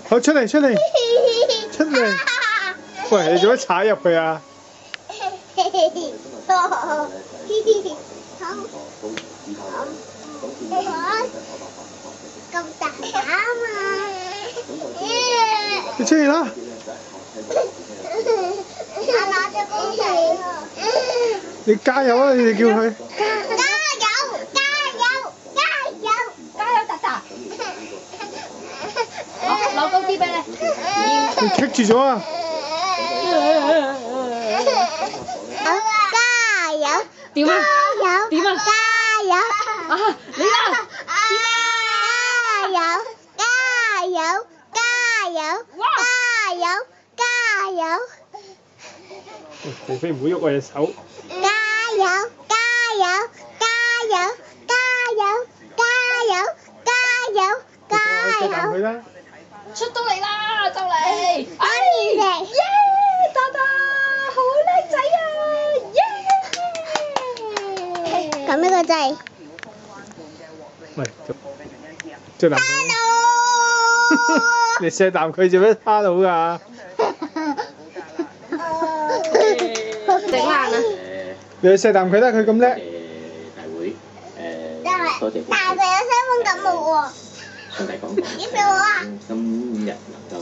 好，出嚟出嚟出嚟！喂，你做乜踩入去啊？咁大膽啊！你出嚟啦！我攞咗公仔啊！你加油啊！你哋叫佢。攞高啲俾你。佢棘住咗啊！加油！點啊？點啊？加油！啊！你啦！加油！加油！加油！加油！加油！肥肥唔好喐我隻手。加油！加油！加油！加油！加油！加油！加油！佢啦！出到嚟啦，就嚟！哎耶！爸爸好叻仔啊！耶！咁呢個掣。喂，隻男朋友。你錫啖佢做咩？Hello㗎？整爛啦！你去錫啖佢啦，佢咁叻。大會多謝。但係佢有身份感冒喎。順帶講，點俾我啊？今日能夠